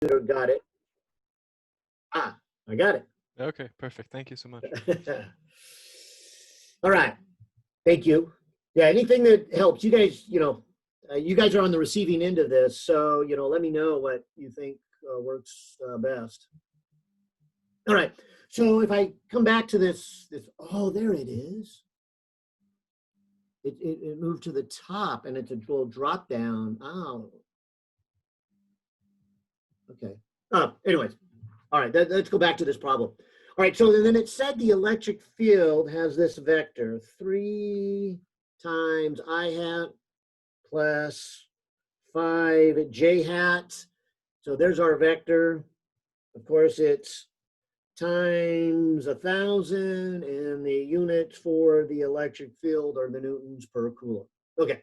got it. Ah, I got it. Okay, perfect. Thank you so much. All right. Thank you. Yeah, anything that helps. You guys, you guys are on the receiving end of this, so, let me know what you think works best. All right. So if I come back to this, oh, there it is. It moved to the top, and it's a little drop down. Oh. Okay. Anyways. All right, let's go back to this problem. All right, so then it said the electric field has this vector, 3 times I hat plus 5 j hat. So there's our vector. Of course, it's times 1,000, and the units for the electric field are the newtons per coulomb. Okay.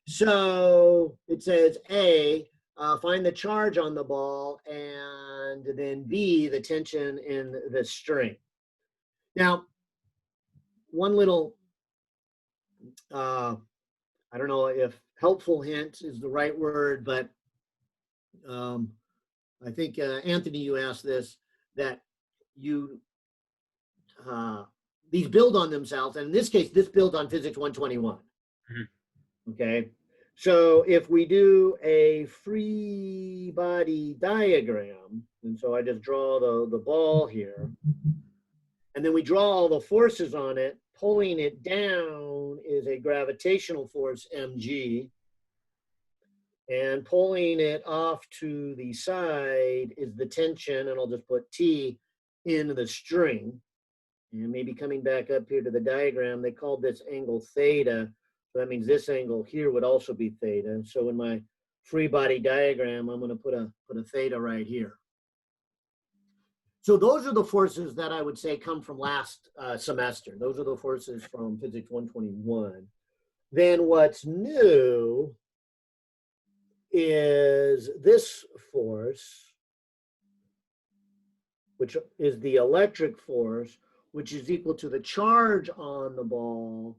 So it says A, find the charge on the ball, and then B, the tension in the string. Now, one little, I don't know if helpful hint is the right word, but I think, Anthony, you asked this, that these build on themselves, and in this case, this builds on physics 121. Mm-hmm. Okay. So if we do a free body diagram, and so I just draw the ball here, and then we draw all the forces on it, pulling it down is a gravitational force, mg, and pulling it off to the side is the tension, and I'll just put T in the string. And maybe coming back up here to the diagram, they called this angle theta. So that means this angle here would also be theta. So in my free body diagram, I'm going to put a theta right here. So those are the forces that I would say come from last semester. Those are the forces from Physics 121. Then what's new is this force, which is the electric force, which is equal to the charge on the ball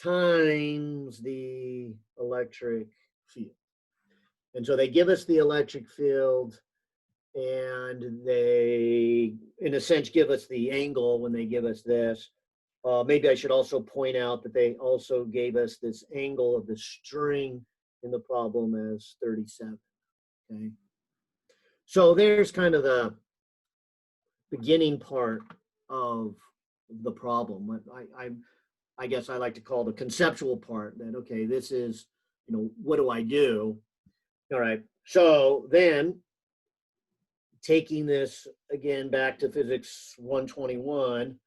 times the electric field. And so they give us the electric field, and they, in a sense, give us the angle when they give us this. Maybe I should also point out that they also gave us this angle of the string in the problem as 37, okay? So there's kind of the beginning part of the problem. What I guess I like to call the conceptual part, that, okay, this is, what do I do? All right, so then taking this again back to physics 121,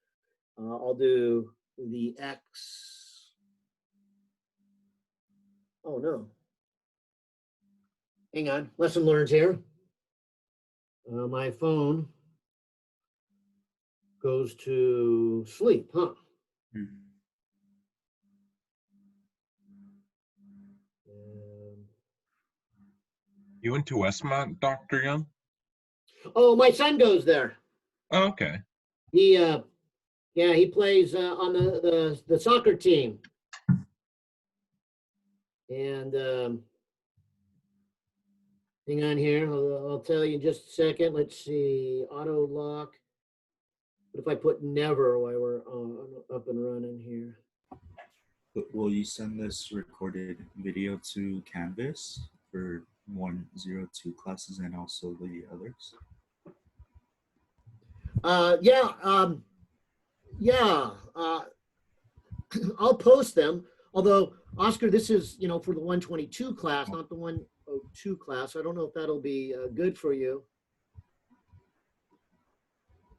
I'll do the x. Oh no. Hang on, lesson learned here. My phone goes to sleep, huh? Mm-hmm. You went to Westmont, Dr. Young? Oh, my son goes there. Oh, okay. He plays on the soccer team. And hang on here, I'll tell you in just a second. Let's see, auto lock. What if I put never while we're up and running here? But will you send this recorded video to Canvas for 102 classes and also the others? I'll post them. Although, Oscar, this is, for the 122 class, not the 102 class. I don't know if that'll be good for you.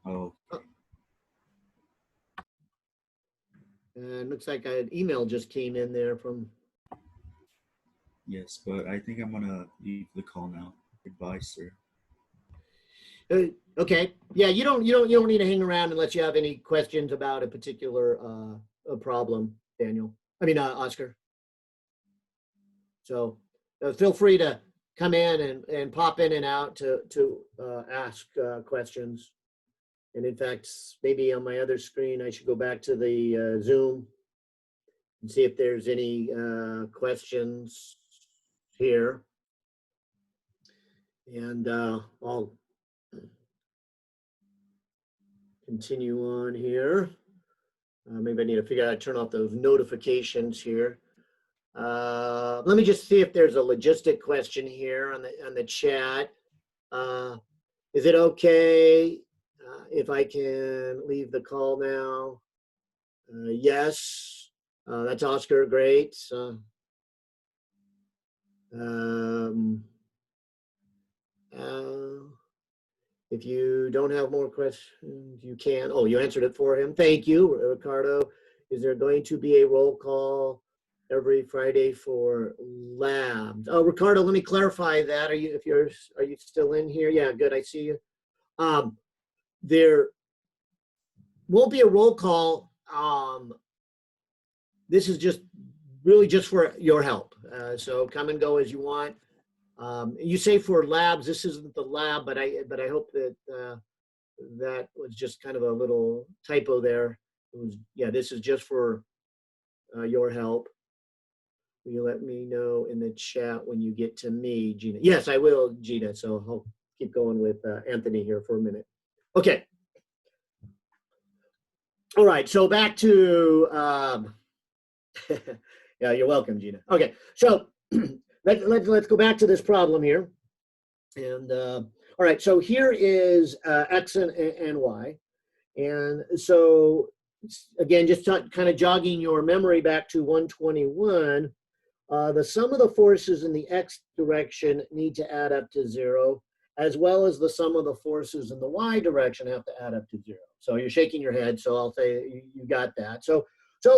Oh. And looks like an email just came in there from. Yes, but I think I'm gonna leave the call now. Goodbye, sir. Okay. Yeah, you don't need to hang around unless you have any questions about a particular problem, Daniel. Oscar. So feel free to come in and pop in and out to ask questions. And in fact, maybe on my other screen, I should go back to the Zoom and see if there's any questions here. And I'll continue on here. Maybe I need to figure out how to turn off those notifications here. Let me just see if there's a logistic question here on the chat. Is it okay if I can leave the call now? Yes. That's Oscar. Great. If you don't have more questions, you can. Oh, you answered it for him. Thank you, Ricardo. Is there going to be a roll call every Friday for labs? Oh, Ricardo, let me clarify that. Are you still in here? Yeah, good. I see you. There won't be a roll call. This is just really just for your help. So come and go as you want. You say for labs, this isn't the lab, but I hope that that was just kind of a little typo there. It was, yeah, this is just for your help. Will you let me know in the chat when you get to me, Gina? Yes, I will, Gina. So I'll keep going with Anthony here for a minute. Okay. All right. So back to, yeah, you're welcome, Gina. Okay. So let's go back to this problem here. And all right, so here is X and Y. And so again, just kind of jogging your memory back to 121, the sum of the forces in the X direction need to add up to 0, as well as the sum of the forces in the Y direction have to add up to 0. So you're shaking your head, so I'll say you got that. So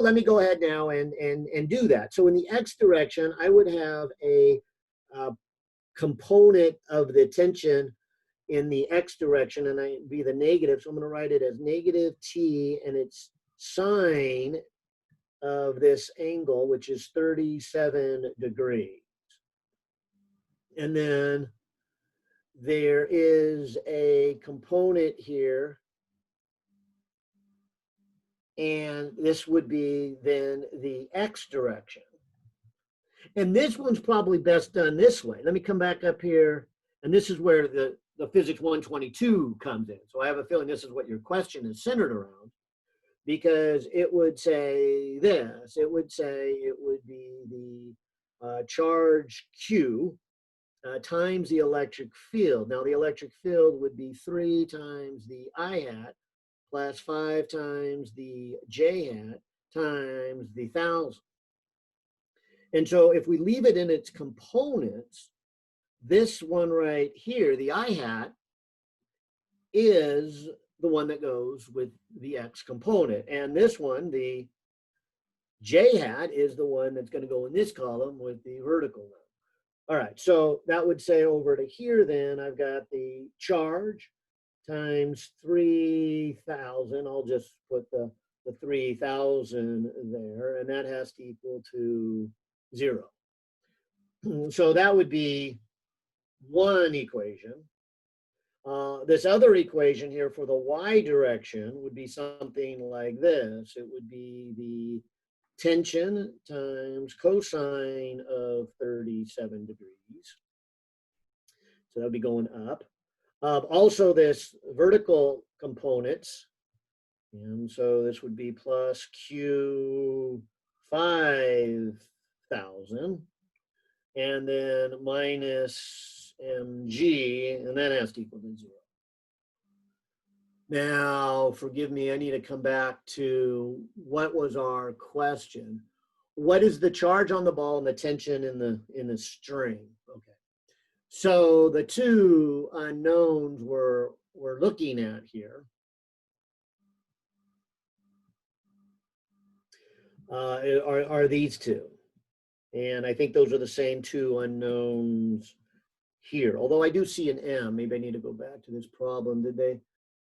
let me go ahead now and do that. So in the X direction, I would have a component of the tension in the X direction, and I be the negative. So I'm going to write it as negative T, and its sine of this angle, which is 37 degrees. And then there is a component here, and this would be then the X direction. And this one's probably best done this way. Let me come back up here, and this is where the Physics 122 comes in. So I have a feeling this is what your question is centered around, because it would say this. It would say it would be the charge Q times the electric field. Now the electric field would be 3 times the I hat plus 5 times the J hat times the 1,000. And so if we leave it in its components, this one right here, the I hat, is the one that goes with the X component. And this one, the J hat, is the one that's going to go in this column with the vertical one. All right, so that would say over to here then, I've got the charge times 3,000. I'll just put the 3,000 there, and that has to equal to 0. So that would be one equation. This other equation here for the Y direction would be something like this. It would be the tension times cosine of 37 degrees. So that would be going up. Also this vertical components. And so this would be plus Q 5,000. And then minus mg, and that has to equal to 0. Now, forgive me, I need to come back to what was our question. What is the charge on the ball and the tension in the string? Okay. So the two unknowns we're looking at here are these two. And I think those are the same two unknowns here. Although I do see an M. Maybe I need to go back to this problem. Did they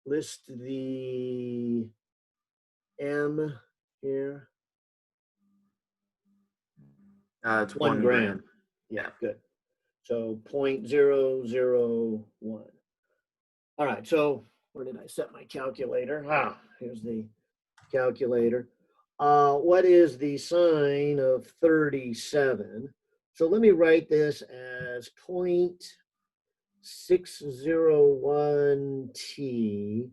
list the M here? It's 1 gram. Yeah, good. So 0.001. All right, so where did I set my calculator? Here's the calculator. What is the sine of 37? So let me write this as 601T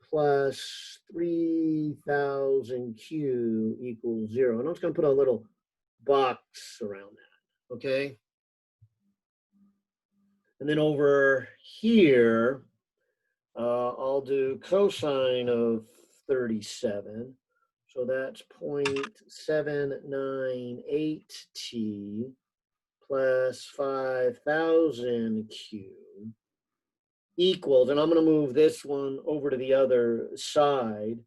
plus 3000Q equals 0. And I'm just going to put a little box around that, okay? And then over here, I'll do cosine of 37. So that's 0.798T plus 5000Q equals, and I'm going to move this one over to the other side.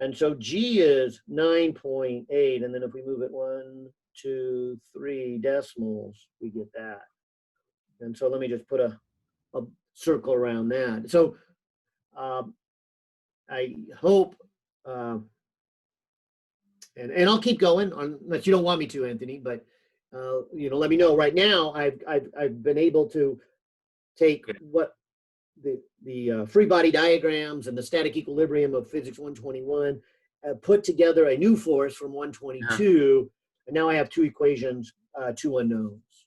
And so G is 9.8. And then if we move it 1, 2, 3 decimals, we get that. And so let me just put a circle around that. So I hope, and I'll keep going unless you don't want me to, Anthony, but let me know. Right now, I've been able to take what the free body diagrams and the static equilibrium of physics 121, put together a new force from 122, and now I have two equations, two unknowns.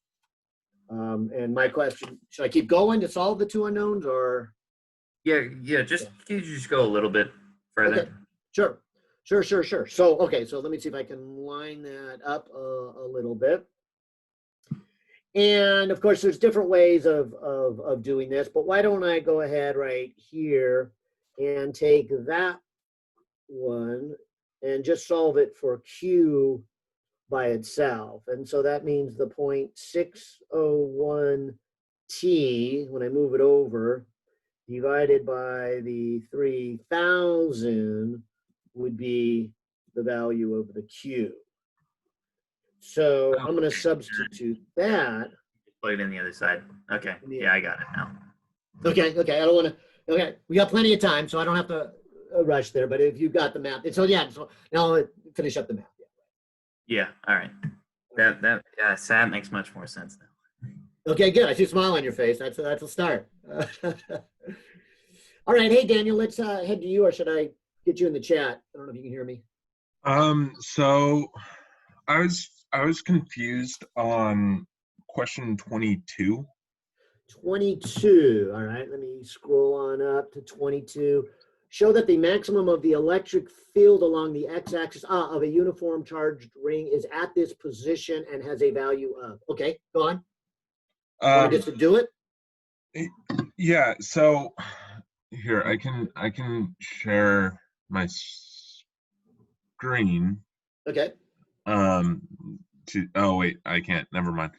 And my question, should I keep going to solve the two unknowns, or? Yeah. Just can you just go a little bit further? Okay. Sure. So, okay, so let me see if I can line that up a little bit. And of course, there's different ways of doing this, but why don't I go ahead right here and take that one and just solve it for Q by itself. And so that means the 0.601T, when I move it over, divided by the 3000 would be the value of the Q. So I'm going to substitute that. Plug it in the other side. Okay. Yeah, I got it now. Okay. I don't want to. Okay, we got plenty of time, so I don't have to rush there. But if you got the math, so now I'll finish up the math. Yeah. All right. That makes much more sense now. Okay, good. I see a smile on your face. That's a start. All right. Hey, Daniel, let's head to you, or should I get you in the chat? I don't know if you can hear me. So I was confused on question 22. 22. All right, let me scroll on up to 22. Show that the maximum of the electric field along the x-axis of a uniform charged ring is at this position and has a value of. Okay, go on. Want me just to do it? Yeah. So here I can share my screen. Okay. Oh wait, I can't. Never mind.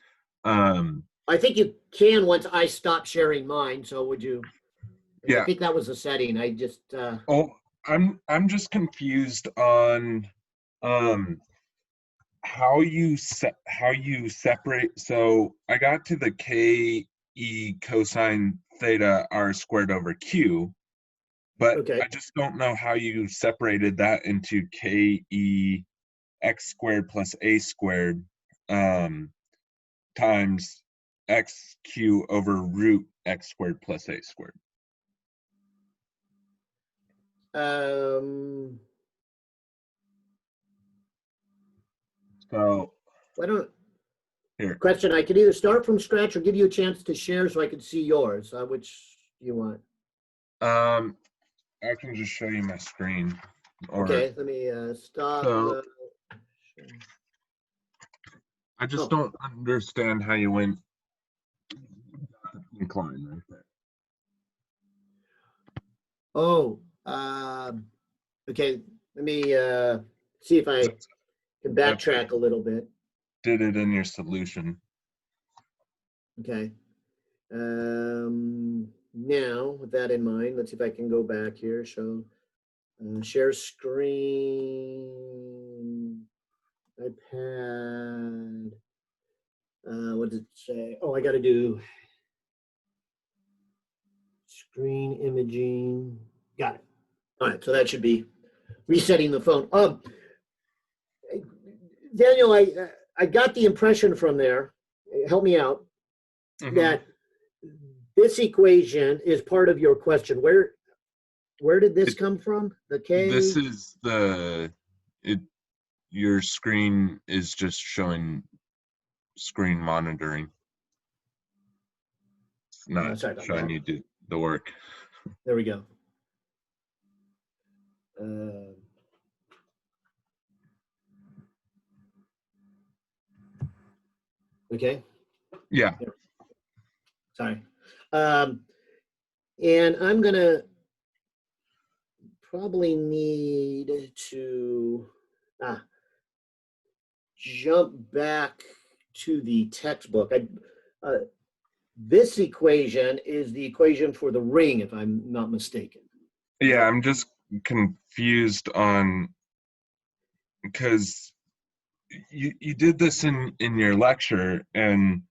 I think you can once I stop sharing mine. So would you? Yeah. I think that was the setting. I just. I'm just confused on how you separate. So I got to the K E cosine theta r squared over Q, but okay. I just don't know how you separated that into K E x squared plus a squared times x q over root x squared plus a squared. So why don't here. Question, I could either start from scratch or give you a chance to share so I could see yours. Which do you want? I can just show you my screen. Okay, let me stop. So, I just don't understand how you went incline right there. Okay. Let me see if I can backtrack a little bit. Did it in your solution. Okay. Now, with that in mind, let's see if I can go back here. Show, share screen, iPad. What did it say? Oh, I got to do screen imaging. Got it. All right, so that should be resetting the phone. Daniel, I got the impression from there, help me out, that this equation is part of your question. Where did this come from? The K? This is your screen is just showing screen monitoring. not sorry about showing that. you do the work. There we go. Okay. Yeah. Sorry. And I'm gonna probably need to jump back to the textbook. This equation is the equation for the ring, if I'm not mistaken. Yeah, I'm just confused on, because you did this in your lecture, and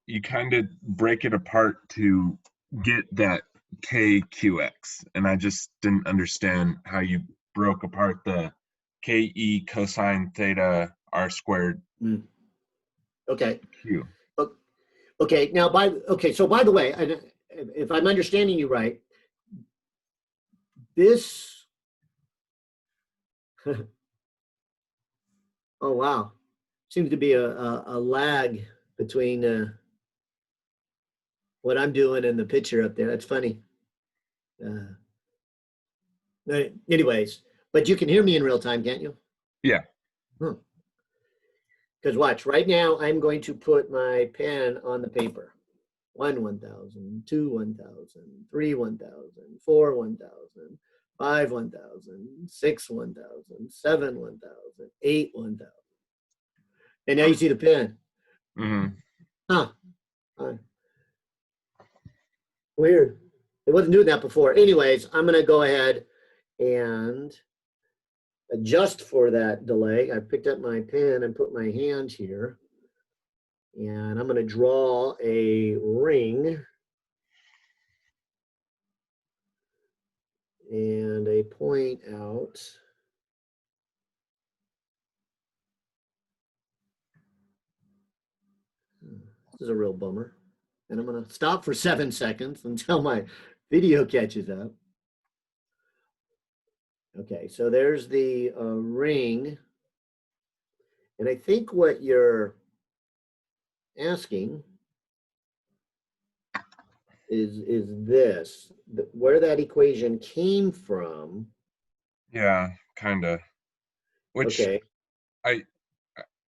you kind of break it apart to get that KQX, and I just didn't understand how you broke apart the KE cosine theta R squared Okay. Q. Okay. Now, so by the way, if I'm understanding you right, this. Oh wow, seems to be a lag between what I'm doing and the picture up there. That's funny. Anyways, but you can hear me in real time, can't you? Yeah. Because watch, right now I'm going to put my pen on the paper. 1, 1,000, 2, 1,000, 3, 1,000, 4, 1,000, 5, 1,000, 6, 1,000, 7, 1,000, 8, 1,000. And now you see the pen. Huh. Weird. It wasn't doing that before. Anyways, I'm going to go ahead and adjust for that delay. I picked up my pen and put my hand here. And I'm going to draw a ring and a point out. This is a real bummer. And I'm going to stop for 7 seconds until my video catches up. Okay, so there's the ring. And I think what you're asking is this, where that equation came from. Yeah, kind of. Which Okay.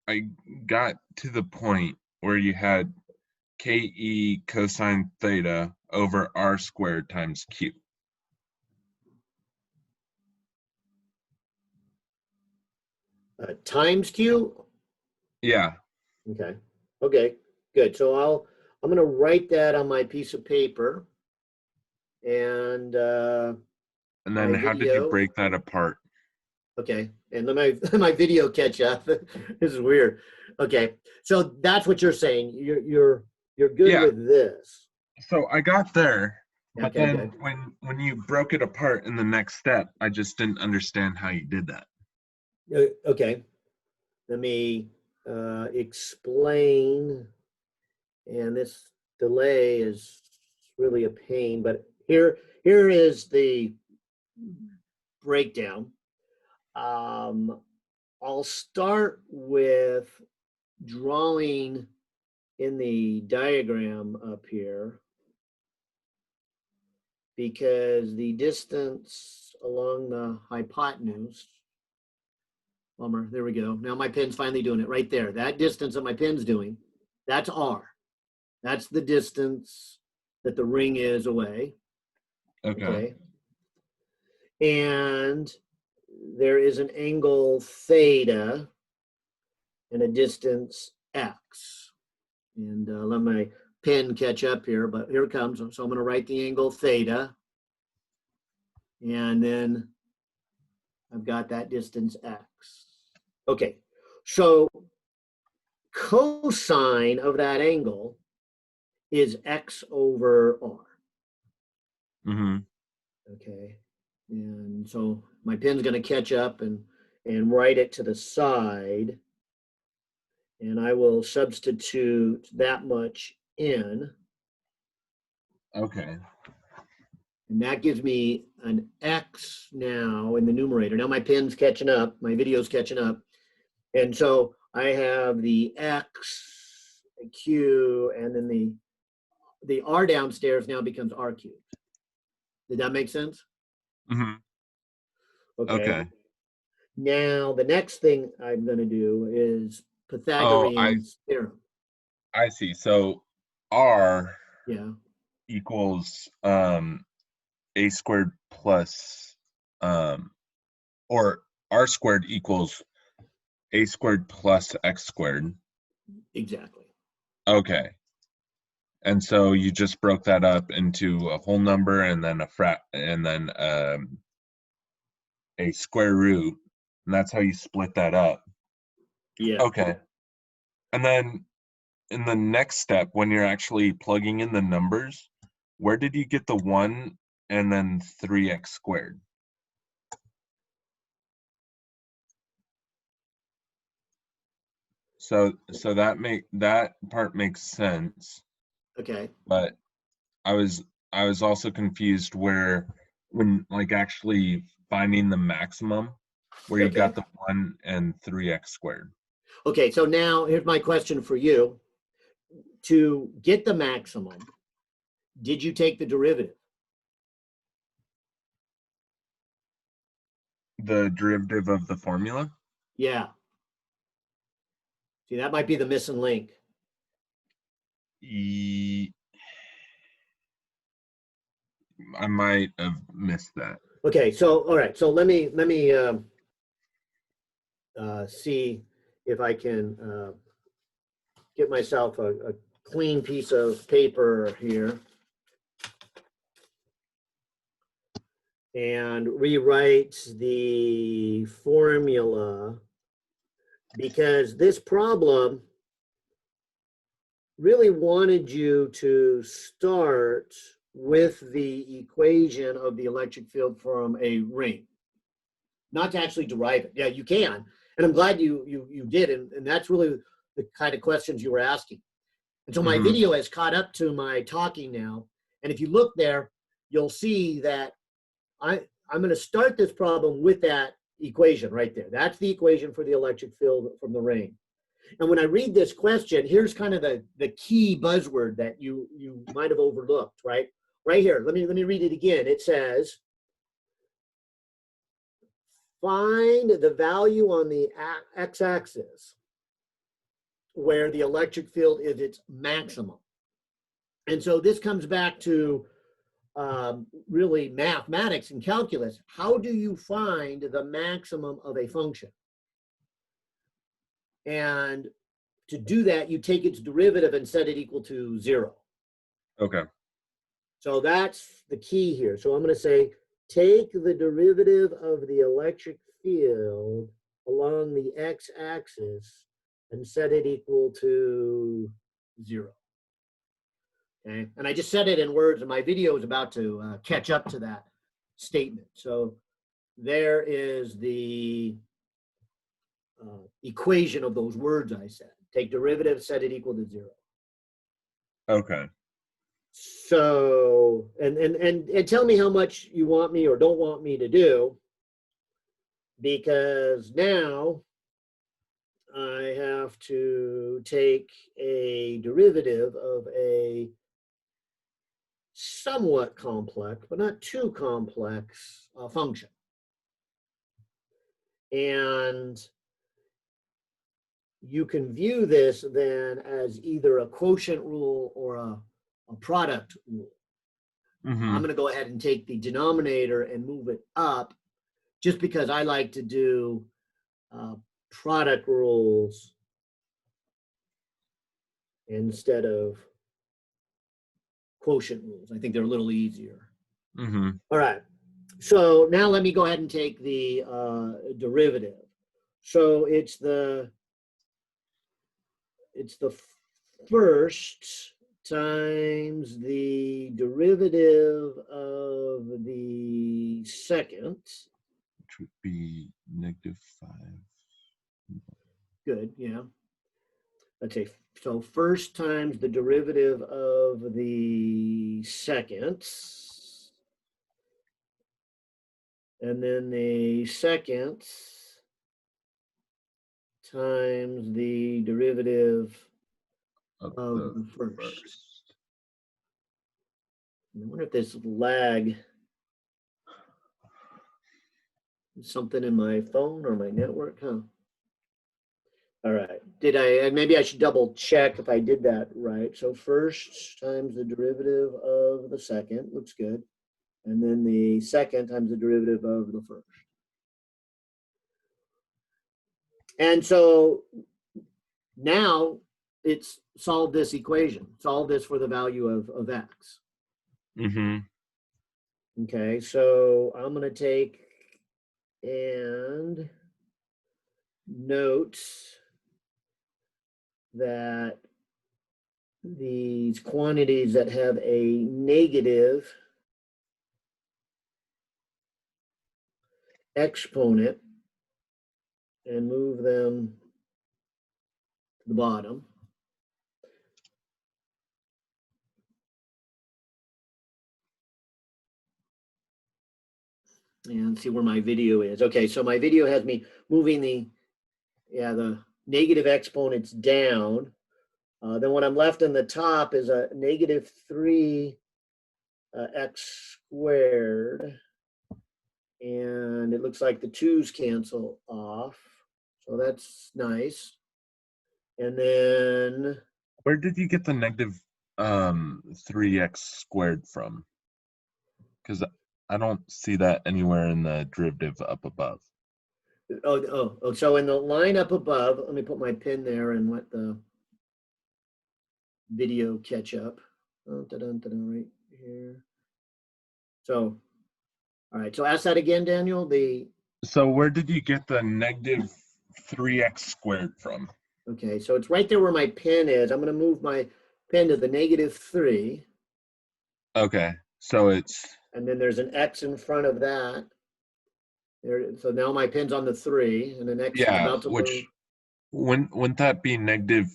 I got to the point where you had KE cosine theta over R squared times Q. Times Q? Yeah. Okay. Okay, good. So I'm going to write that on my piece of paper. And And then how did you break that apart? Okay, and let my video catch up. This is weird. Okay, so that's what you're saying. You're good with this. So I got there, but Okay, then when you broke it apart in the next step, I just didn't understand how you did that. Okay, let me explain. And this delay is really a pain, but here is the breakdown. I'll start with drawing in the diagram up here, because the distance along the hypotenuse, bummer, there we go. Now my pen's finally doing it right there. That distance that my pen's doing, that's R. That's the distance that the ring is away. Okay. And there is an angle theta and a distance x. And let my pen catch up here, but here it comes. So I'm going to write the angle theta. And then I've got that distance x. Okay, so cosine of that angle is x over r. Okay, and so my pen's going to catch up and write it to the side. And I will substitute that much in. Okay. And that gives me an x now in the numerator. Now my pen's catching up, my video's catching up. And so I have the x, q, and then the r downstairs now becomes r cubed. Did that make sense? Hmm. Okay. Now the next thing I'm going to do is Pythagorean theorem. I see. So r Yeah. equals a squared plus or r squared equals a squared plus x squared. Exactly. Okay. And so you just broke that up into a whole number and then a square root, and that's how you split that up. Yeah. Okay. And then in the next step, when you're actually plugging in the numbers, where did you get the 1 and then 3x squared? So that part makes sense, Okay. but I was also confused when like actually finding the maximum where you Okay. got the 1 and 3x squared. Okay. So now here's my question for you. To get the maximum, did you take the derivative? The derivative of the formula? Yeah. See, that might be the missing link. I might have missed that. Okay. So, all right. So let me see if I can get myself a clean piece of paper here and rewrite the formula, because this problem really wanted you to start with the equation of the electric field from a ring, not to actually derive it. Yeah, you can, and I'm glad you did, and that's really the kind of questions you were asking. And so my Mhm. video has caught up to my talking now, and if you look there, you'll see that I'm going to start this problem with that equation right there. That's the equation for the electric field from the ring. And when I read this question, here's kind of the key buzzword that you might have overlooked, right? Right here. Let me read it again. It says, find the value on the x-axis where the electric field is its maximum. And so this comes back to really mathematics and calculus. How do you find the maximum of a function? And to do that, you take its derivative and set it equal to 0. Okay. So that's the key here. So I'm going to say, take the derivative of the electric field along the x-axis and set it equal to 0. Okay, and I just said it in words, and my video is about to catch up to that statement. So there is the equation of those words I said. Take derivative, set it equal to 0. Okay. So, and tell me how much you want me or don't want me to do, because now I have to take a derivative of a somewhat complex, but not too complex function. And you can view this then as either a quotient rule or a product rule. Mm-hmm. I'm going to go ahead and take the denominator and move it up, just because I like to do product rules instead of quotient rules. I think they're a little easier. Mm-hmm. All right. So now let me go ahead and take the derivative. So it's the first times the derivative of the second. Which would be -5. Good, yeah. Let's say, so first times the derivative of the second, and then the second times the derivative of of the the first. first. I wonder if there's lag. Something in my phone or my network, huh? All right. Maybe I should double check if I did that right. So first times the derivative of the second, looks good. And then the second times the derivative of the first. And so now it's solve this equation, solve this for the value of x. Mm-hmm. Okay, so I'm going to take and note that these quantities that have a negative exponent and move them to the bottom. And see where my video is. Okay, so my video has me moving the negative exponents down. Then what I'm left in the top is a negative 3 x squared. And it looks like the 2's cancel off. So that's nice. And then Where did you get the negative 3x squared from? Because I don't see that anywhere in the derivative up above. so in the line up above, let me put my pin there and let the video catch up. Right here. So, all right. So ask that again, Daniel. So where did you get the negative 3x squared from? Okay, so it's right there where my pin is. I'm going to move my pin to the negative 3. Okay, so it's And then there's an x in front of that. There. So now my pin's on the 3, and the x is about to move. Wouldn't that be negative?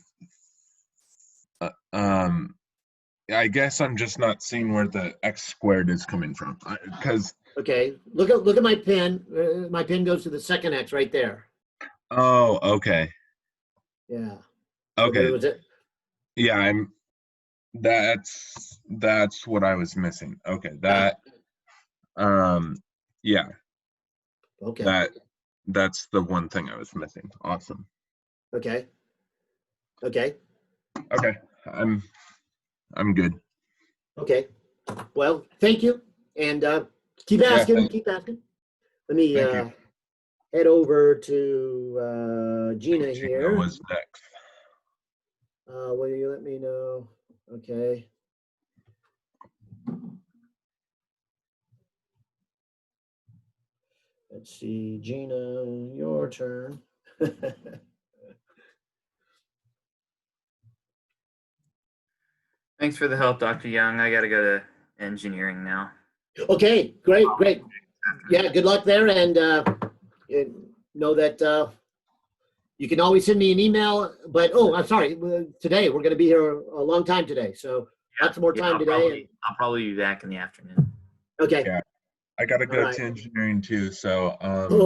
I guess I'm just not seeing where the x squared is coming from, because Okay, look at my pin. My pin goes to the second x right there. oh, okay, Yeah. So okay, was it? yeah, that's what I was missing. Okay, that yeah, Okay. that's the one thing I was missing. Awesome. Okay. Okay, I'm good. Okay. Well, thank you, and keep Yeah, asking. Keep asking. Let me Thank you. head over to Gina here. Was next. Will you let me know? Okay. Let's see, Gina, your turn. Thanks for the help, Dr. Young. I got to go to engineering now. Okay, great. Yeah, good luck there, and know that you can always send me an email. But I'm sorry, today we're going to be here a long time today, so lots more time today. I'll probably be back in the afternoon. Okay. Yeah, I gotta go All right. to engineering too. So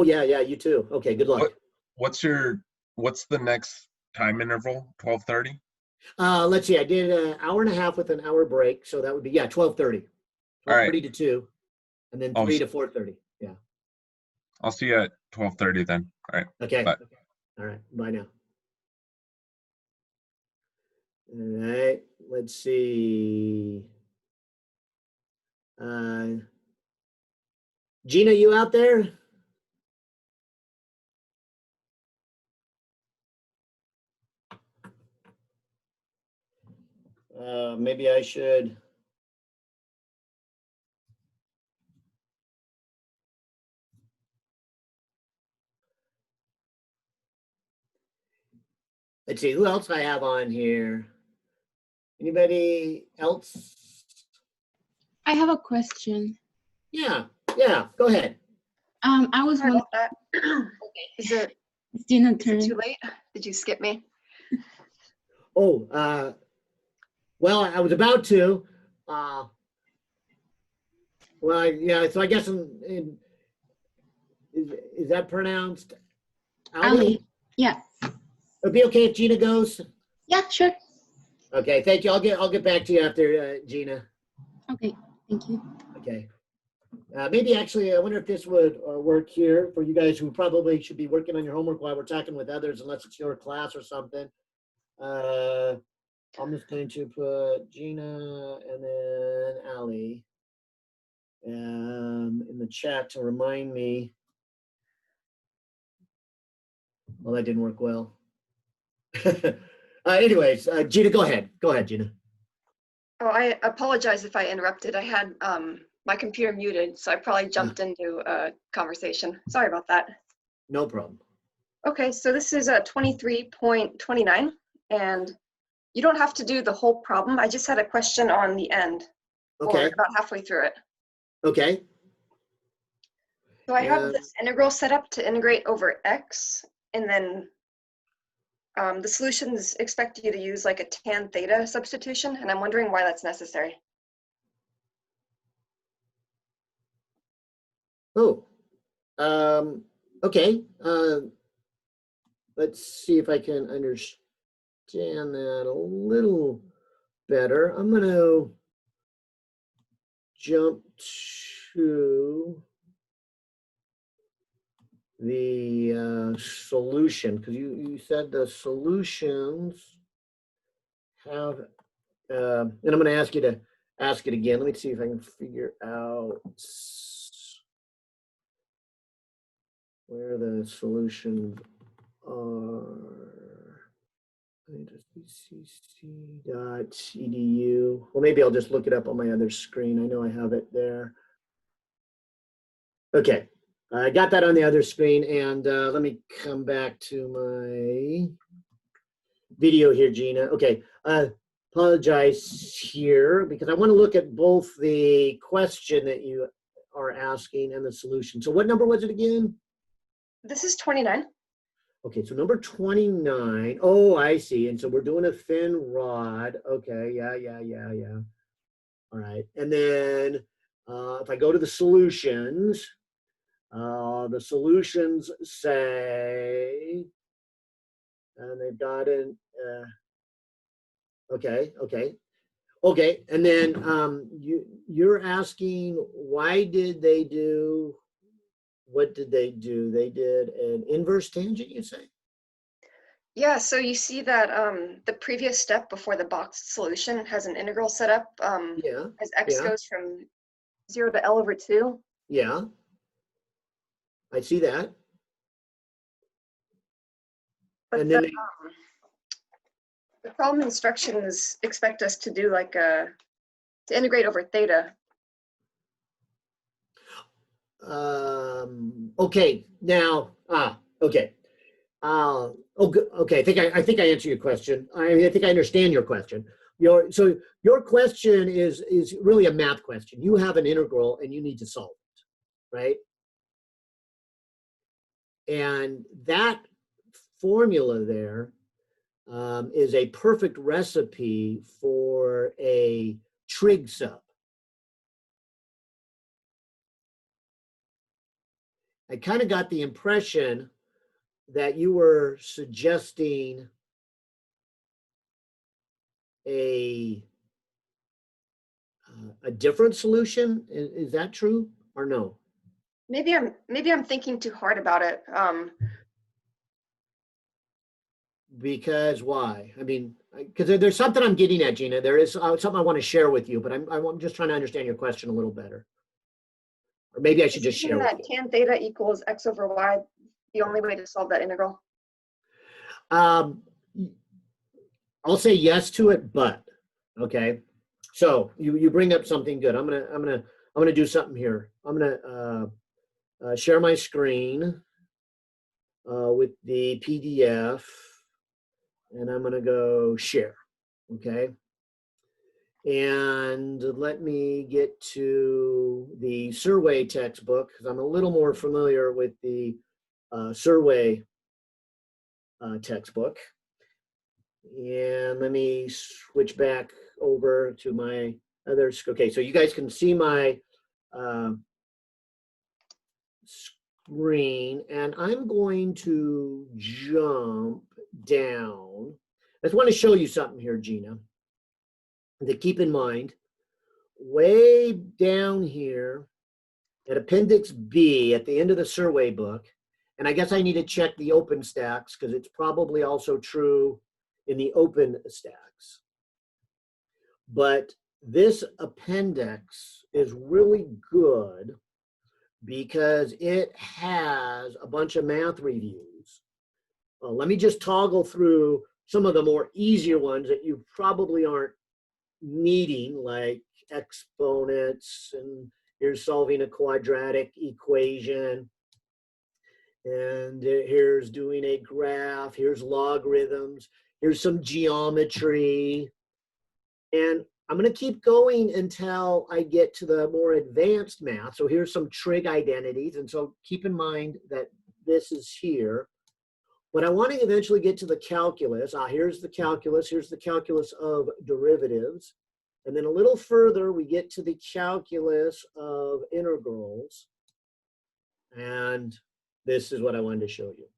yeah, you too. Okay, good luck. what's the next time interval? 12:30. Let's see. I did an hour and a half with an hour break, so that would be 12:30. 12:30 to 2, and then 3 to 4:30. Yeah. I'll see you at 12:30 then. All right. Okay. Bye. All right. Bye now. All right. Let's see. Gina, you out there? Maybe I should. Let's see, who else I have on here? Anybody else? I have a question. Yeah, go ahead. I was Sorry wondering. about that. Is it It's Gina's is turn. it too late? Did you skip me? Oh, well, I was about to. So I guess is that pronounced Ali? Ali. Yeah. It'd be okay if Gina goes. Yeah, sure. Okay, thank you. I'll get back to you after, Gina. Okay, thank you. Okay. Maybe actually, I wonder if this would work here for you guys who probably should be working on your homework while we're talking with others, unless it's your class or something. I'm just going to put Gina and then Ali in the chat to remind me. Well, that didn't work well. Anyways, Gina, go ahead. Go ahead, Gina. Oh, I apologize if I interrupted. I had my computer muted, so I probably jumped into a conversation. Sorry about that. No problem. Okay, so this is 23.29, and you don't have to do the whole problem. I just had a question on the end, Okay. or about halfway through it. Okay. So I have this integral set up to integrate over x, and then the solutions expect you to use like a tan theta substitution, and I'm wondering why that's necessary. Oh, okay. Let's see if I can understand that a little better. I'm going to jump to the solution, because you said the solutions have, and I'm going to ask you to ask it again. Let me see if I can figure out where the solutions are. .edu. Well, maybe I'll just look it up on my other screen. I know I have it there. Okay, I got that on the other screen, and let me come back to my video here, Gina. Okay, apologize here because I want to look at both the question that you are asking and the solution. So what number was it again? This is 29. Okay, so number 29. Oh, I see. And so we're doing a thin rod. Okay, yeah. All right. And then if I go to the solutions say, and they've got an, okay. And then you're asking, why did they do, what did they do? They did an inverse tangent, you say? Yeah, so you see that the previous step before the boxed solution has an integral set up Yeah. as x Yeah. goes from 0 to L over 2. Yeah. I see that. But And then the problem instructions expect us to do like to integrate over theta. Okay, now, okay. Okay, I think I answered your question. I think I understand your question. So your question is really a math question. You have an integral and you need to solve it, right? And that formula there is a perfect recipe for a trig sub. I kind of got the impression that you were suggesting a different solution. Is that true or no? Maybe I'm thinking too hard about it. Because why? I mean, because there's something I'm getting at, Gina. There is something I want to share with you, but I'm just trying to understand your question a little better. Or maybe I should just share with that you. tan theta equals x over y the only way to solve that integral? I'll say yes to it, but okay. So you bring up something good. I'm gonna do something here. I'm gonna share my screen with the PDF, and I'm gonna go share. Okay. And let me get to the survey textbook because I'm a little more familiar with the survey textbook. And let me switch back over to my other. Okay, so you guys can see my screen, and I'm going to jump down. I just want to show you something here, Gina. to keep in mind, way down here at Appendix B at the end of the survey book, and I guess I need to check the OpenStax because it's probably also true in the OpenStax. But this appendix is really good because it has a bunch of math reviews. Let me just toggle through some of the more easier ones that you probably aren't needing, like exponents, and here's solving a quadratic equation, and here's doing a graph, here's logarithms, here's some geometry, and I'm going to keep going until I get to the more advanced math. So here's some trig identities, and so keep in mind that this is here. But I want to eventually get to the calculus. Here's the calculus of derivatives. And then a little further, we get to the calculus of integrals. And this is what I wanted to show you.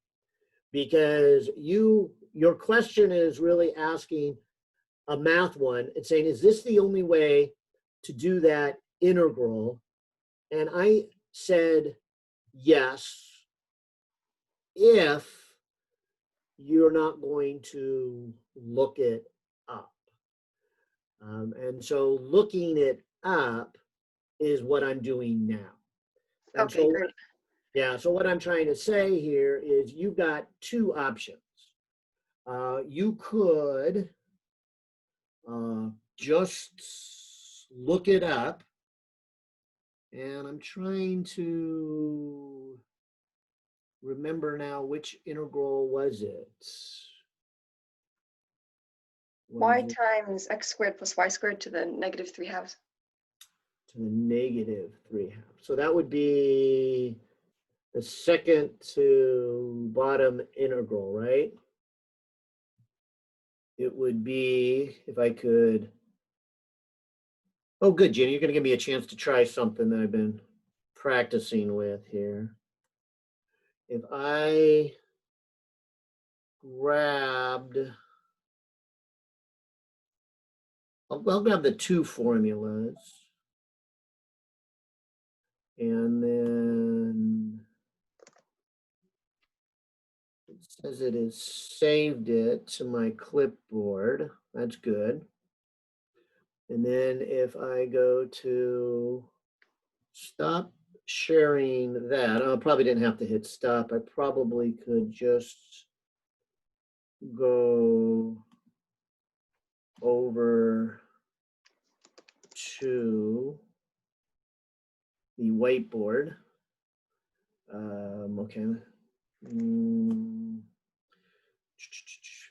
Because your question is really asking a math one. It's saying, is this the only way to do that integral? And I said, yes, if you're not going to look it up. And so looking it up is what I'm doing now. And Okay, great. Yeah, so what I'm trying to say here is you've got two options. You could just look it up, and I'm trying to remember now which integral was it. Y times x squared plus y squared to the negative 3/2. To the negative 3/2. So that would be the second to bottom integral, right? It would be, if I could, oh good, Jenny, you're gonna give me a chance to try something that I've been practicing with here. If I grabbed, I'll grab the two formulas, and then it says it has saved it to my clipboard. That's good. And then if I go to stop sharing that, I probably didn't have to hit stop. I probably could just go over to the whiteboard. Okay.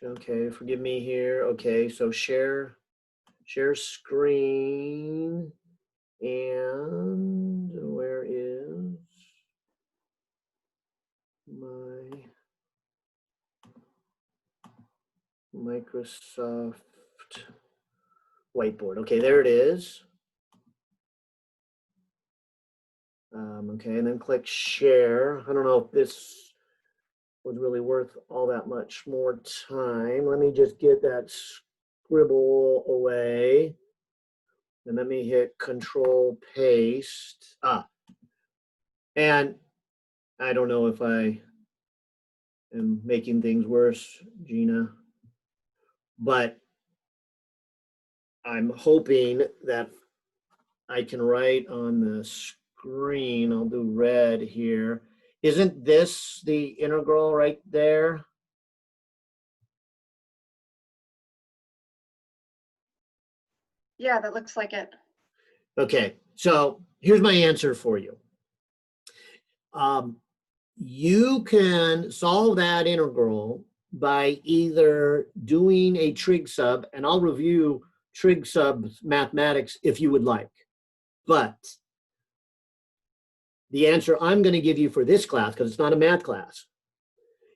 Okay, forgive me here. Okay, so share screen, and where is my Microsoft whiteboard? Okay, there it is. Okay, and then click share. I don't know if this was really worth all that much more time. Let me just get that scribble away. And let me hit Control Paste. And I don't know if I am making things worse, Gina, but I'm hoping that I can write on the screen. I'll do red here. Isn't this the integral right there? Yeah, that looks like it. Okay, so here's my answer for you. You can solve that integral by either doing a trig sub, and I'll review trig sub mathematics if you would like. But the answer I'm going to give you for this class, because it's not a math class,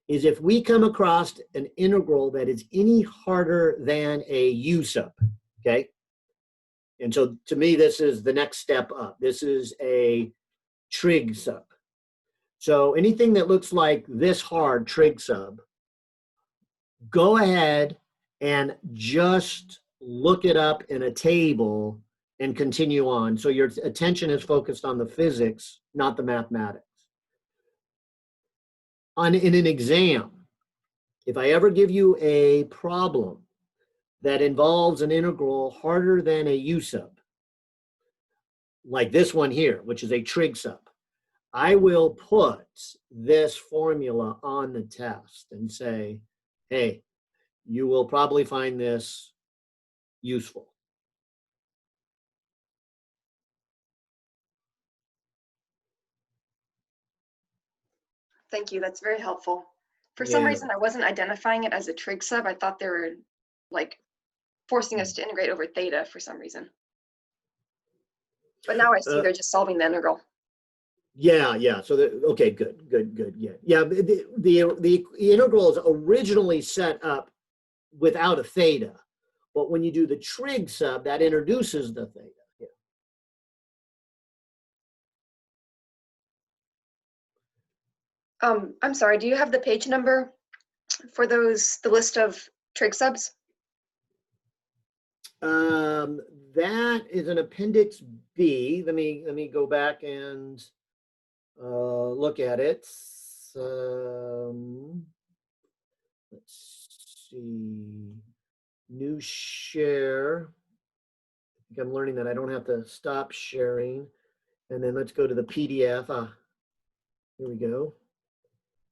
is if we come across an integral that is any harder than a u sub, okay? And so to me, this is the next step up. This is a trig sub. So anything that looks like this hard, trig sub, go ahead and just look it up in a table and continue on. So your attention is focused on the physics, not the mathematics. In an exam, if I ever give you a problem that involves an integral harder than a u sub, like this one here, which is a trig sub, I will put this formula on the test and say, hey, you will probably find this useful. Thank you. That's very helpful. For some Yeah. reason, I wasn't identifying it as a trig sub. I thought they were like forcing us to integrate over theta for some reason. But now I see they're just solving the integral. Yeah. So, okay, good. Yeah. The integral is originally set up without a theta, but when you do the trig sub, that introduces the theta. Yeah. I'm sorry. Do you have the page number for the list of trig subs? That is an appendix B. Let me go back and look at it. Let's see. New share. I think I'm learning that I don't have to stop sharing. And then let's go to the PDF. Here we go.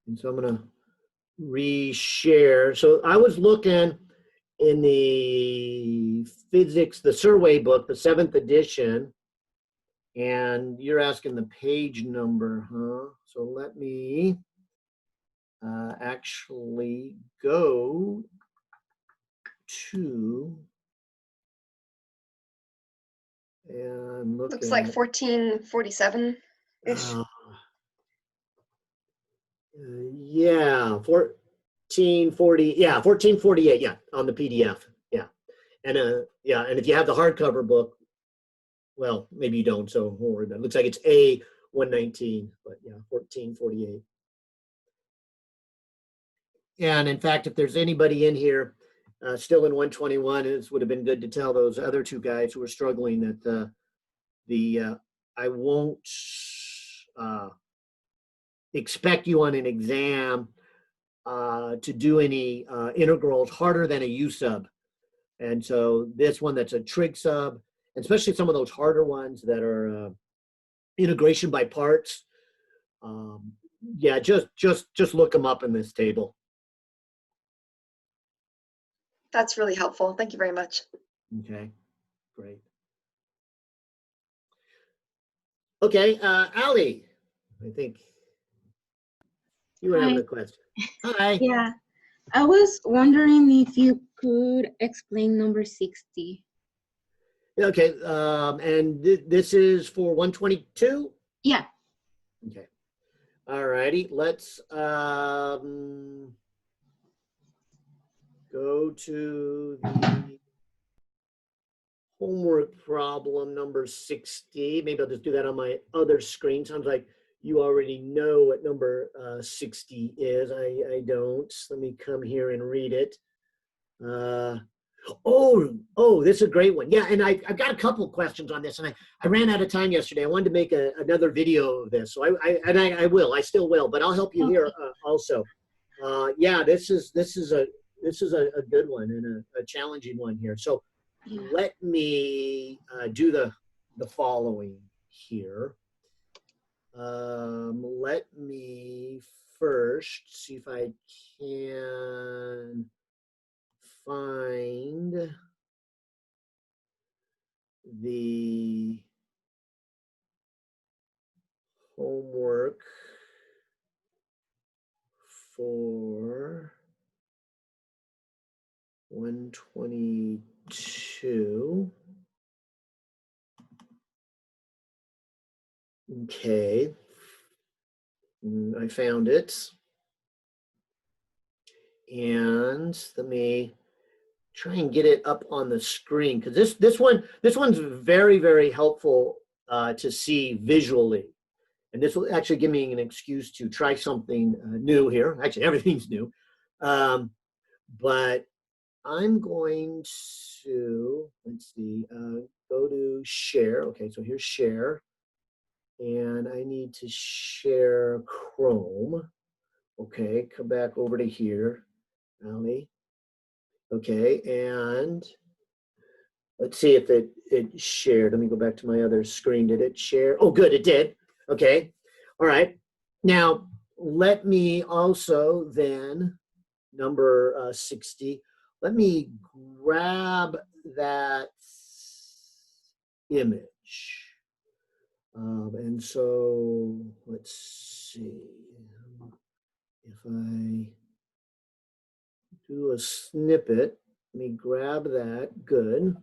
And so I'm going to reshare. So I was looking in the physics, the survey book, the 7th edition, and you're asking the page number, huh? So let me actually go to and look. Looks like 1447-ish. Yeah, 1440. Yeah, 1448. Yeah, on the PDF. Yeah, and and if you have the hardcover book, well, maybe you don't, so won't worry about it. Looks like it's A119, but yeah, 1448. And in fact, if there's anybody in here still in 121, it would have been good to tell those other two guys who are struggling that I won't expect you on an exam to do any integrals harder than a u sub. And so this one that's a trig sub, especially some of those harder ones that are integration by parts. Yeah, just look them up in this table. That's really helpful. Thank you very much. Okay, great. Okay, Ali, I think you were having a question. Hi. Yeah, I was wondering if you could explain number 60. Okay, and this is for 122? Yeah. Okay. All righty, let's go to the homework problem number 60. Maybe I'll just do that on my other screen. Sounds like you already know what number 60 is. I don't. Let me come here and read it. Oh, this is a great one. Yeah, and I've got a couple questions on this, and I ran out of time yesterday. I wanted to make another video of this, so I will. I still will, but I'll help you here also. Yeah, this is a good one and a challenging one here. So let me do the following here. Let me first see if I can find the homework for 122. Okay, I found it. And let me try and get it up on the screen, because this one's very, very helpful to see visually. And this will actually give me an excuse to try something new here. Actually, everything's new. But I'm going to, let's see, go to share. Okay, so here's share. And I need to share Chrome. Okay, come back over to here, Ali. Okay, and let's see if it shared. Let me go back to my other screen. Did it share? Oh, good, it did. Okay, all right. Now, let me also then, number 60, let me grab that image. And so let's see if I do a snippet. Let me grab that. Good.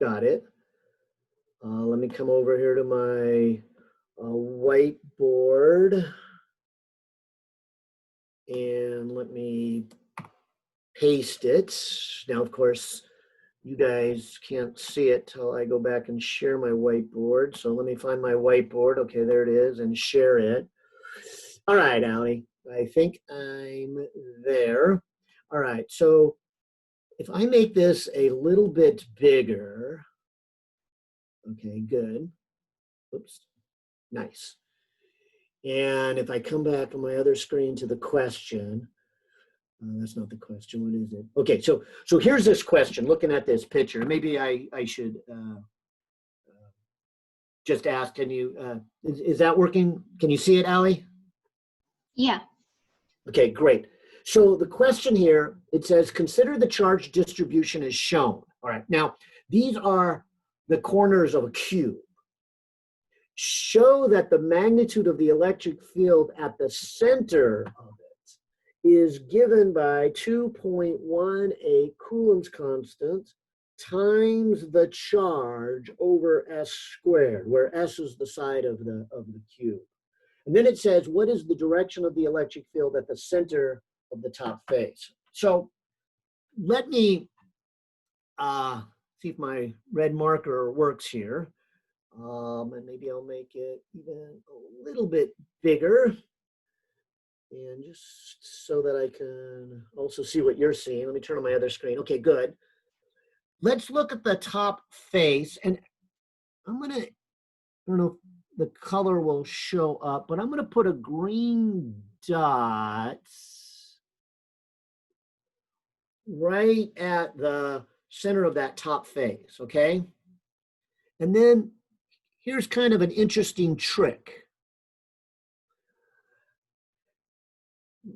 Got it. Let me come over here to my whiteboard and let me paste it. Now, of course, you guys can't see it till I go back and share my whiteboard. So let me find my whiteboard. Okay, there it is, and share it. All right, Ali, I think I'm there. All right, so if I make this a little bit bigger, okay, good. Oops, nice. And if I come back on my other screen to the question, that's not the question. What is it? Okay, so here's this question. Looking at this picture, maybe I should just ask. Can you? Is that working? Can you see it, Ali? Yeah. Okay, great. So the question here, it says, consider the charge distribution as shown. All right. Now these are the corners of a cube. Show that the magnitude of the electric field at the center of it is given by 2.18 Coulomb's constant times the charge over S squared, where S is the side of the cube. And then it says, what is the direction of the electric field at the center of the top face? So let me see if my red marker works here. And maybe I'll make it even a little bit bigger. And just so that I can also see what you're seeing. Let me turn on my other screen. Okay, good. Let's look at the top face. And I'm going to, I don't know if the color will show up, but I'm going to put a green dot right at the center of that top face, okay? And then here's kind of an interesting trick.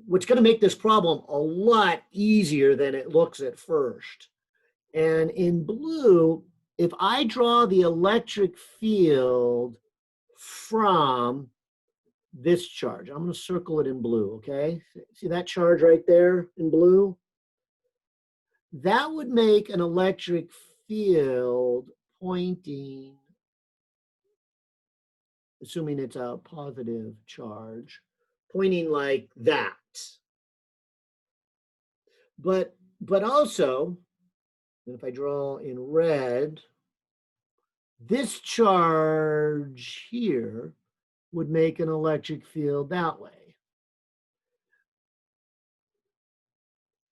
What's going to make this problem a lot easier than it looks at first. And in blue, if I draw the electric field from this charge, I'm going to circle it in blue, okay? See that charge right there in blue? That would make an electric field pointing, assuming it's a positive charge, pointing like that. But also, if I draw in red, this charge here would make an electric field that way.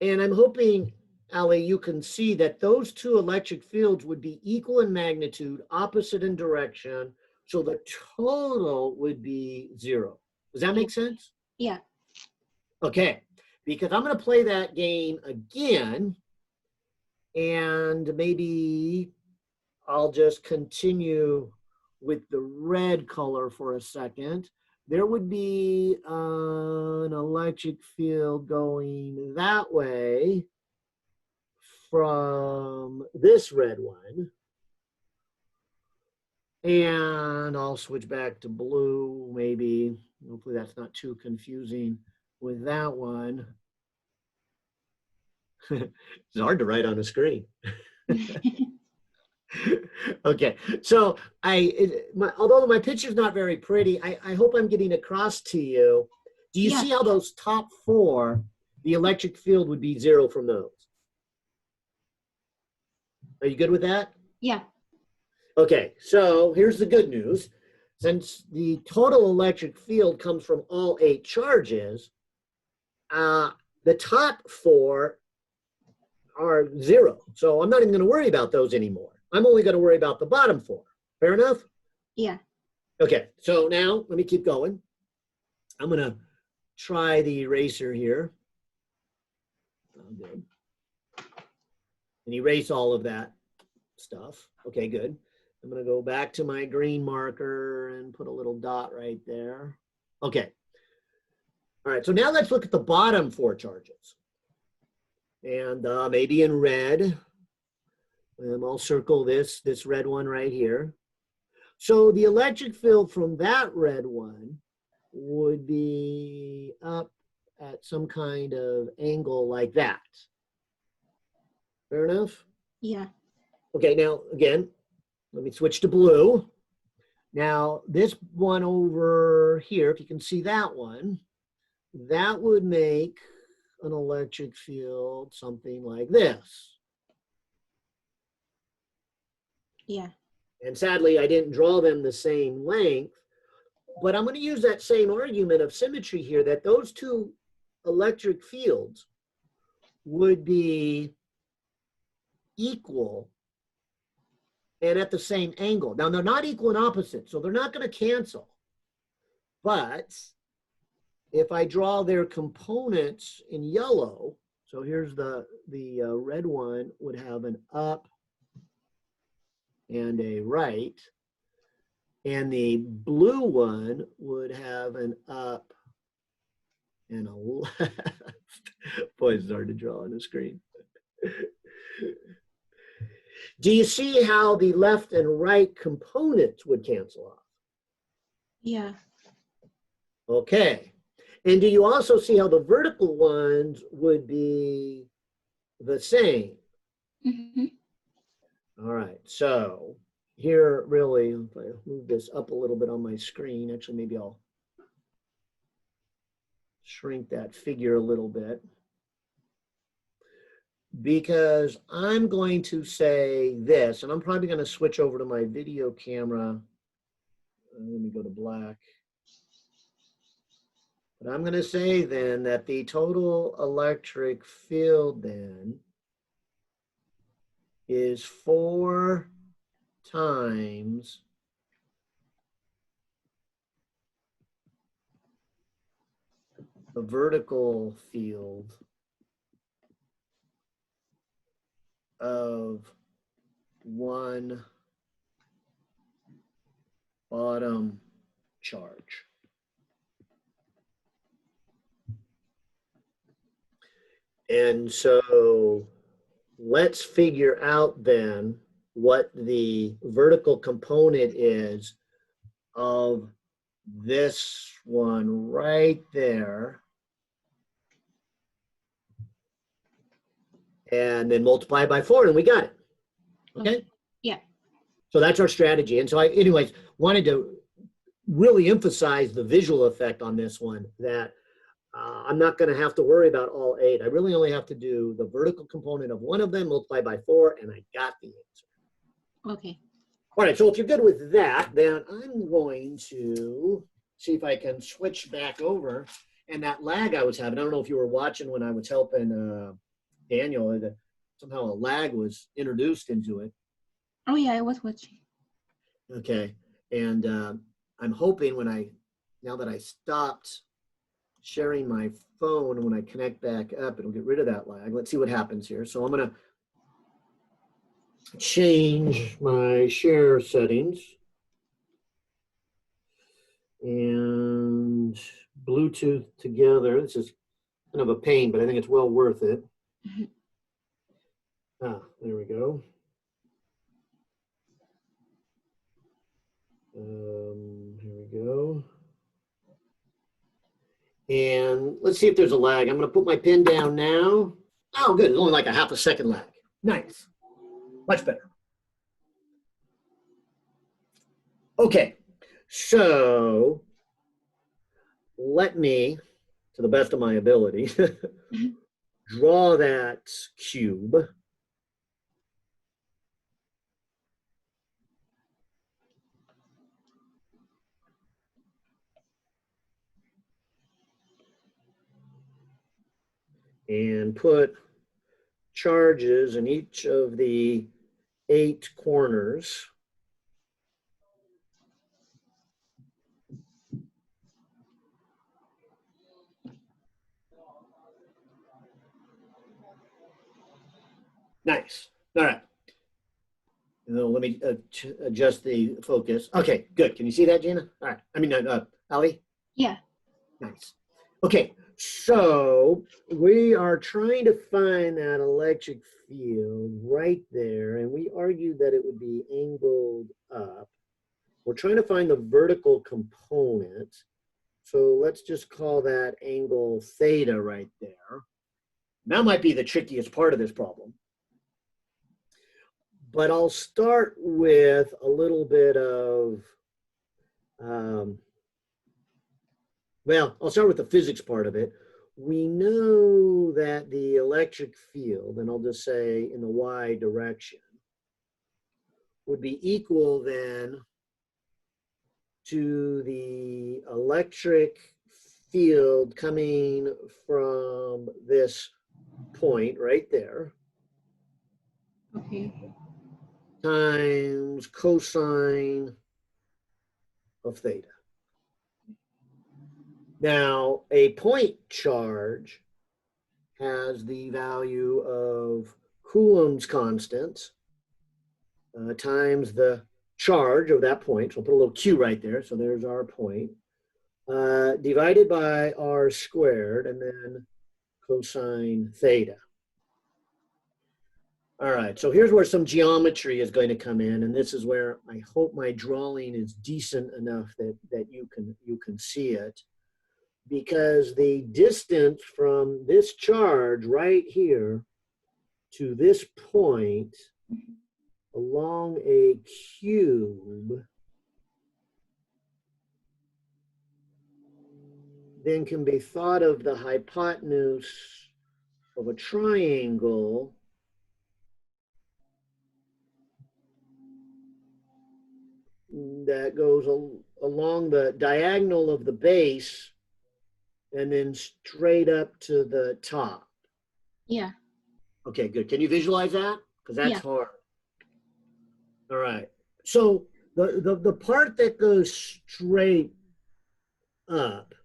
And I'm hoping, Ali, you can see that those two electric fields would be equal in magnitude, opposite in direction, so the total would be 0. Does that make sense? Yeah. Okay, because I'm going to play that game again, and maybe I'll just continue with the red color for a second. There would be an electric field going that way from this red one. And I'll switch back to blue, maybe. Hopefully that's not too confusing with that one. It's hard to write on a screen. Okay, so although my picture's not very pretty, I hope I'm getting across to you. Do you see how those top 4, the electric field would be 0 from those? Are you good with that? Yeah. Okay, so here's the good news. Since the total electric field comes from all 8 charges, the top 4 are 0. So I'm not even going to worry about those anymore. I'm only going to worry about the bottom 4. Fair enough? Yeah. Okay, so now let me keep going. I'm going to try the eraser here. Oh, good. And erase all of that stuff. Okay, good. I'm going to go back to my green marker and put a little dot right there. Okay. All right, so now let's look at the bottom 4 charges. And maybe in red, I'll circle this red one right here. So the electric field from that red one would be up at some kind of angle like that. Fair enough? Yeah. Okay, now again, let me switch to blue. Now this one over here, if you can see that one, that would make an electric field something like this. Yeah. And sadly, I didn't draw them the same length, but I'm going to use that same argument of symmetry here, that those 2 electric fields would be equal and at the same angle. Now, they're not equal and opposite, so they're not going to cancel. But if I draw their components in yellow, so here's the red one would have an up and a right, and the blue one would have an up and a left. Boy, it's hard to draw on the screen. Do you see how the left and right components would cancel off? Yeah. Okay. And do you also see how the vertical ones would be the same? Mm-hmm. All right. So here, really, if I move this up a little bit on my screen, actually, maybe I'll shrink that figure a little bit, because I'm going to say this, and I'm probably going to switch over to my video camera. Let me go to black. But I'm going to say then that the total electric field then is 4 times the vertical field of 1 bottom charge. And so let's figure out then what the vertical component is of this one right there, and then multiply it by 4, and we got it. Okay? Yeah. So that's our strategy. And so I, anyways, wanted to really emphasize the visual effect on this one, that I'm not going to have to worry about all 8. I really only have to do the vertical component of one of them, multiply by 4, and I got the answer. Okay. All right, so if you're good with that, then I'm going to see if I can switch back over. And that lag I was having, I don't know if you were watching when I was helping Daniel, that somehow a lag was introduced into it. Oh yeah, I was watching. Okay, and I'm hoping now that I stopped sharing my phone, and when I connect back up, it'll get rid of that lag. Let's see what happens here. So I'm gonna change my share settings and Bluetooth together. This is kind of a pain, but I think it's well worth it. There we go. Here we go. And let's see if there's a lag. I'm going to put my pin down now. Oh, good. It's only like a half a second lag. Nice. Much better. Okay. So let me, to the best of my ability, draw that cube. And put charges in each of the 8 corners. Nice. All right. And then let me adjust the focus. Okay, good. Can you see that, Gina? All right. I mean, Ali? Yeah. Nice. Okay, so we are trying to find that electric field right there, and we argued that it would be angled up. We're trying to find the vertical component. So let's just call that angle theta right there. That might be the trickiest part of this problem. But I'll start with a little bit of, well, I'll start with the physics part of it. We know that the electric field, and I'll just say in the y direction, would be equal then to the electric field coming from this point right there Okay. times cosine of theta. Now, a point charge has the value of Coulomb's constant times the charge of that point. So I'll put a little q right there. So there's our point. Divided by r squared and then cosine theta. All right, so here's where some geometry is going to come in, and this is where I hope my drawing is decent enough that you can see it, because the distance from this charge right here to this point along a cube then can be thought of the hypotenuse of a triangle that goes along the diagonal of the base and then straight up to the top. Yeah. Okay, good. Can you visualize that? Because that's Yeah. hard. All right. So the part that goes straight up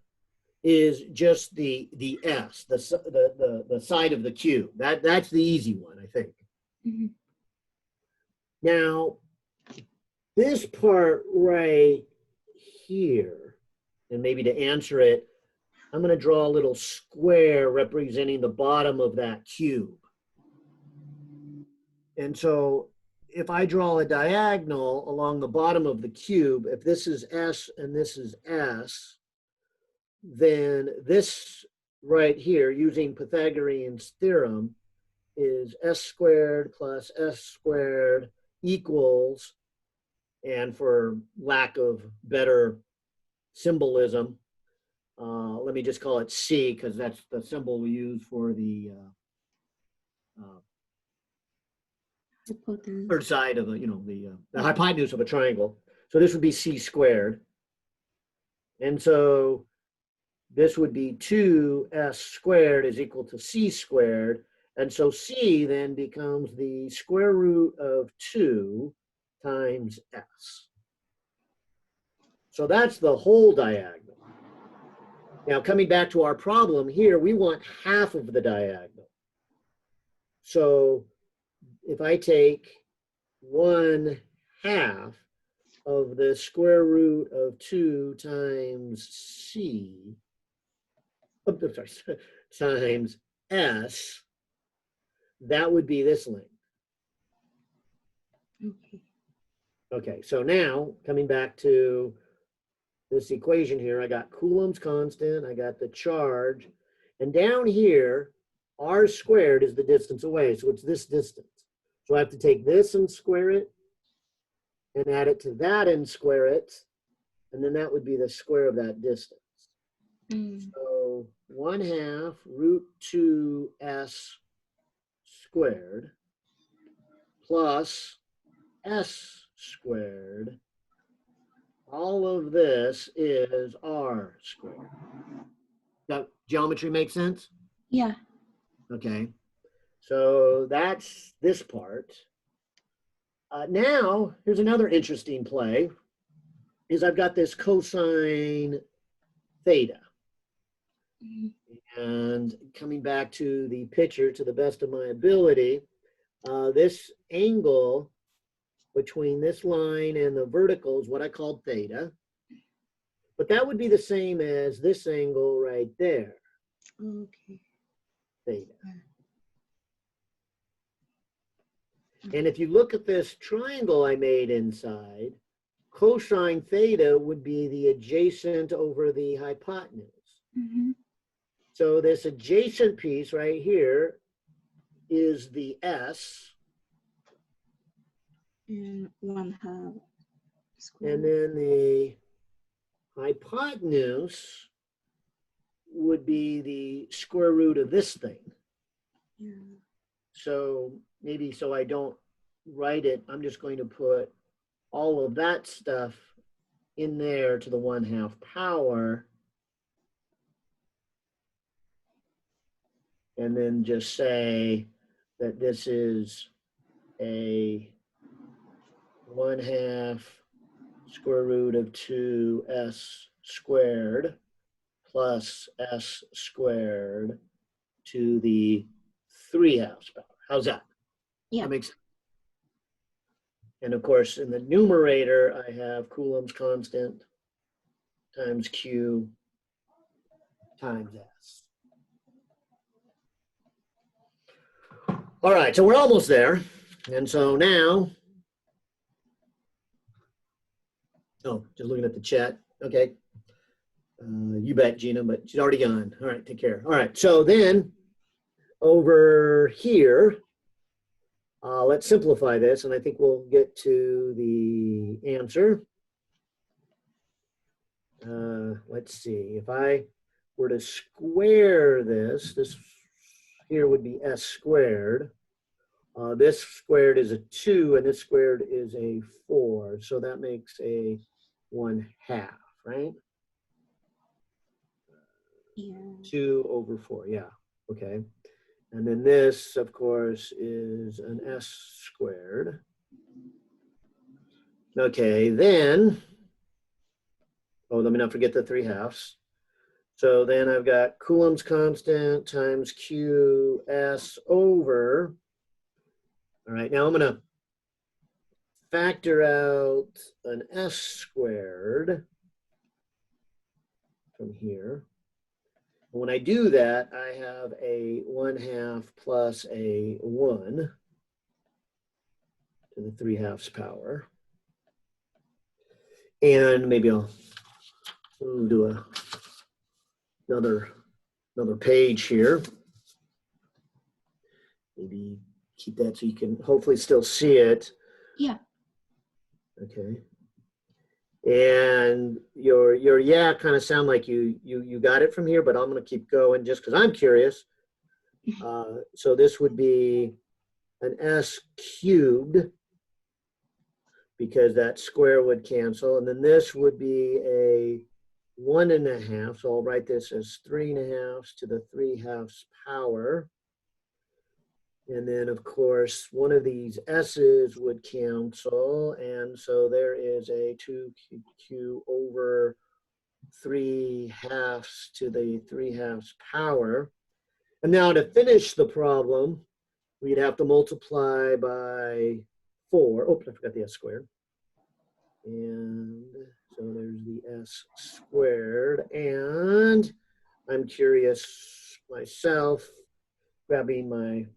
is just the S, the side of the cube. That's the easy one, I think. Mm-hmm. Now, this part right here, and maybe to answer it, I'm going to draw a little square representing the bottom of that cube. And so if I draw a diagonal along the bottom of the cube, if this is S and this is S, then this right here, using Pythagorean's theorem, is S squared plus S squared equals, and for lack of better symbolism, let me just call it C, because that's the symbol we use for the third side of the hypotenuse of a triangle. So this would be C squared. And so this would be 2S squared is equal to C squared. And so C then becomes the square root of 2 times S. So that's the whole diagonal. Now, coming back to our problem here, we want half of the diagonal. So if I take 1/2 of the square root of 2 times C, times S, that would be this length. Okay. Okay, so now coming back to this equation here, I got Coulomb's constant, I got the charge, and down here, r squared is the distance away, so it's this distance. So I have to take this and square it, and add it to that and square it, and then that would be the square of that distance. So 1/2 root 2s squared plus s squared. All of this is r squared. That geometry make sense? Yeah. Okay. So that's this part. Now, here's another interesting play, is I've got this cosine theta. And coming back to the picture to the best of my ability, this angle between this line and the vertical is what I called theta. But that would be the same as this angle right there. Okay. Theta. And if you look at this triangle I made inside, cosine theta would be the adjacent over the hypotenuse. Mm-hmm. So this adjacent piece right here is the S. And 1/2 square. And then the hypotenuse would be the square root of this thing. Yeah. So maybe so I don't write it, I'm just going to put all of that stuff in there to the 1/2 power. And then just say that this is a 1/2 square root of 2s squared plus s squared to the 3/2 power. How's that? Yeah. That makes sense. And of course, in the numerator, I have Coulomb's constant times Q times S. All right, so we're almost there. And so now, oh, just looking at the chat. Okay. You bet, Gina, but she's already gone. All right, take care. All right, so then over here, let's simplify this, and I think we'll get to the answer. Let's see. If I were to square this, this here would be s squared. This squared is a 2, and this squared is a 4. So that makes a 1/2, right? Yeah. 2 over 4, yeah, okay. And then this, of course, is an s squared. Okay, then, oh, let me not forget the 3/2. So then I've got Coulomb's constant times QS over. All right, now I'm going to factor out an s squared from here. And when I do that, I have a 1/2 plus a 1 to the 3/2 power. And maybe I'll do another page here. Maybe keep that so you can hopefully still see it. Yeah. Okay. And your yeah kind of sound like you got it from here, but I'm going to keep going just because I'm curious. So this would be an s cubed because that square would cancel, and then this would be a 1/2. So I'll write this as 3/2 to the 3/2 power. And then, of course, one of these s's would cancel. And so there is a 2q over 3/2 to the 3/2 power. And now to finish the problem, we'd have to multiply by 4. Oh, I forgot the s squared. And so there's the s squared. And I'm curious myself, grabbing my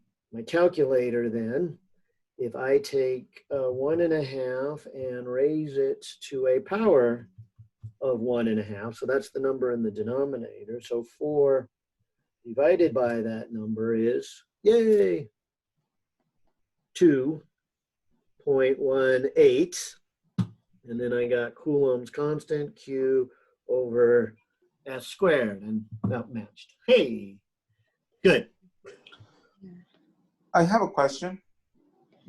calculator then, if I take 1/2 and raise it to a power of 1/2, so that's the number in the denominator. So 4 divided by that number is, yay, 2.18. And then I got Coulomb's constant Q over s squared, and that matched. Hey, good. I have a question.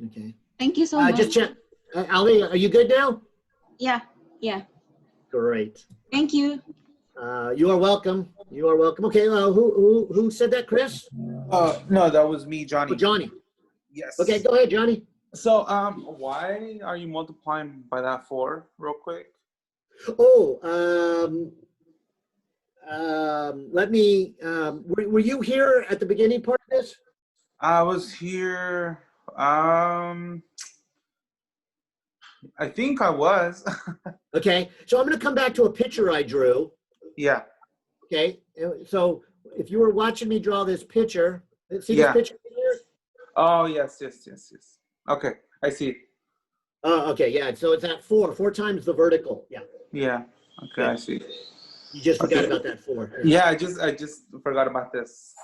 Okay. Thank you so much. Just check. Ali, are you good now? Yeah. Yeah. Great. Thank you. You are welcome. You are welcome. Okay, who said that, Chris? No, that was me, Johnny. Oh, Johnny. Yes. Okay, go ahead, Johnny. So, why are you multiplying by that 4, real quick? Oh, let me, were you here at the beginning part of this? I was here. I think I was. Okay, so I'm going to come back to a picture I drew. Yeah. Okay, so if you were watching me draw this picture, see Yeah. this picture here? Oh, yes. Okay, I see. Oh, okay, yeah, so it's at 4 times the vertical. Yeah, Yeah. Okay, Yeah. I see. you just forgot Okay. about that 4. Yeah, I just forgot about this.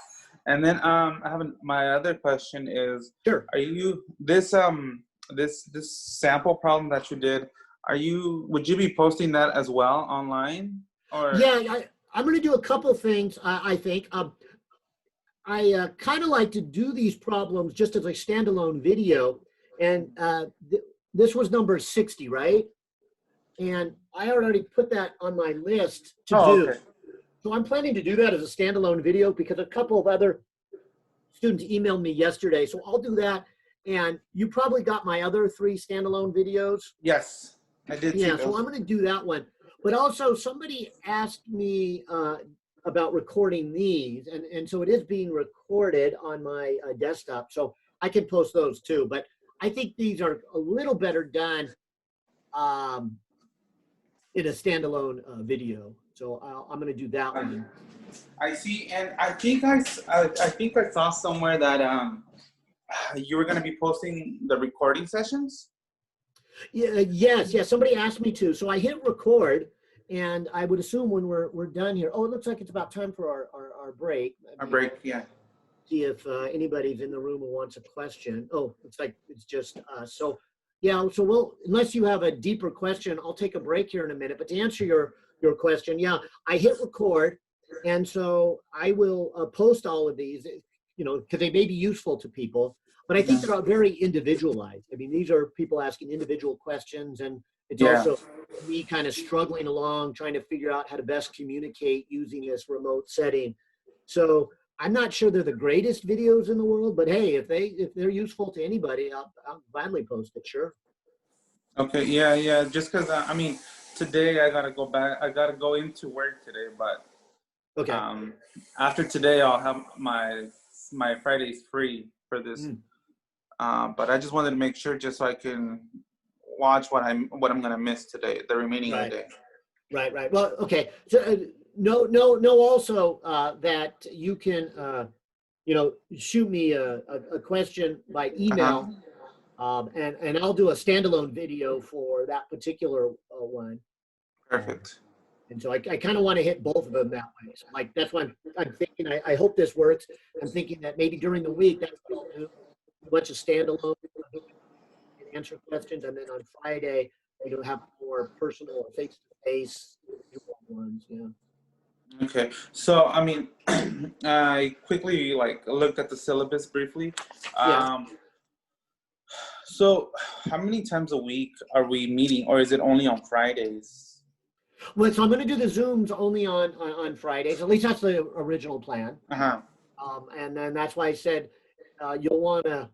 And then my other question is, Sure. are you this sample problem that you did, would you be posting that as well online? Or Yeah, I'm going to do a couple things, I think. I kind of like to do these problems just as a standalone video. And this was number 60, right? And I already put that on my list to do. Okay. So I'm planning to do that as a standalone video because a couple of other students emailed me yesterday. So I'll do that. And you probably got my other 3 standalone videos. Yes, I did see Yeah, those. so I'm going to do that one. But also somebody asked me about recording these. And so it is being recorded on my desktop. So I can post those too. But I think these are a little better done in a standalone video. So I'm going to do that one. I see, and I think I saw somewhere that you were going to be posting the recording sessions. Yeah, yes. Somebody asked me to. So I hit record, and I would assume when we're done here. Oh, it looks like it's about time for our break. Our break, yeah. See if anybody's in the room who wants a question. Oh, looks like it's just us. So yeah, so we'll, unless you have a deeper question, I'll take a break here in a minute. But to answer your question, yeah, I hit record, and so I will post all of these, because they may be useful to people. But I think they're very individualized. I mean, these are people asking individual questions, and it's also me kind of struggling along, trying to figure out how to best communicate using this remote setting. So I'm not sure they're the greatest videos in the world, but hey, if they're useful to anybody, I'll gladly post it. Sure. Okay. Yeah. Just because today I gotta go back. I gotta go into work today, but Okay. After today I'll have my Fridays free for this. But I just wanted to make sure, just so I can watch what I'm gonna miss today, the remaining of the day. Right. Well, okay. So no. Also, that you can shoot me a question by email, and I'll do a standalone video for that particular one. Perfect. And so I kind of want to hit both of them that way. So like that's why I'm thinking. I hope this works. I'm thinking that maybe during the week that's what I'll do. A bunch of standalone and answer questions, and then on Friday have more personal or face-to-face ones. Yeah. Okay. So I quickly looked at the syllabus briefly. So how many times a week are we meeting, or is it only on Fridays? Well, so I'm going to do the Zooms only on Fridays. At least that's the original plan. And then that's why I said you'll want to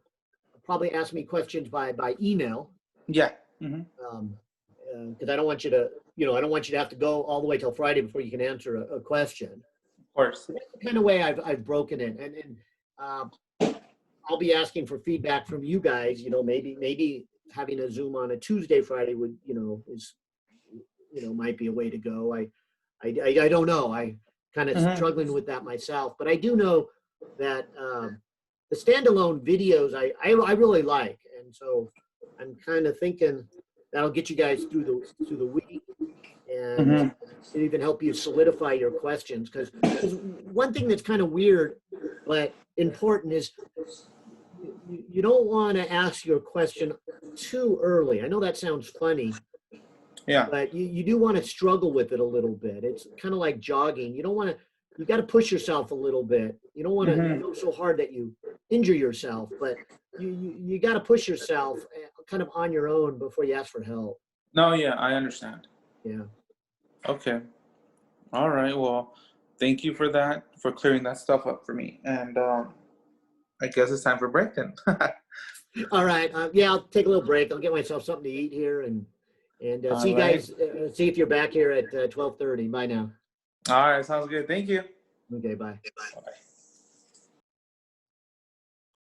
probably ask me questions by email. Yeah. Because I don't want you to, I don't want you to have to go all the way till Friday before you can answer a question. Of course. So that's the kind of way I've broken it, and I'll be asking for feedback from you guys. Maybe having a Zoom on a Tuesday, Friday would, is, might be a way to go. I don't know. I kind of struggling with that myself, but I do know that the standalone videos I really like, and so I'm kind of thinking that'll get you guys through the week, and even help you solidify your questions. Because one thing that's kind of weird but important is you don't want to ask your question too early. I know that sounds funny. Yeah. But you do want to struggle with it a little bit. It's kind of like jogging. You don't want to. You got to push yourself a little bit. You don't want to go so hard that you injure yourself, but you got to push yourself kind of on your own before you ask for help. No, yeah, I understand. Yeah. Okay. All right. Well, thank you for that, for clearing that stuff up for me. And I guess it's time for break then. All right. Yeah, I'll take a little break. I'll get myself something to eat here and see you All guys. See if you're back here at 12:30. Bye now. All right, sounds good. Thank you. Okay, bye. Bye.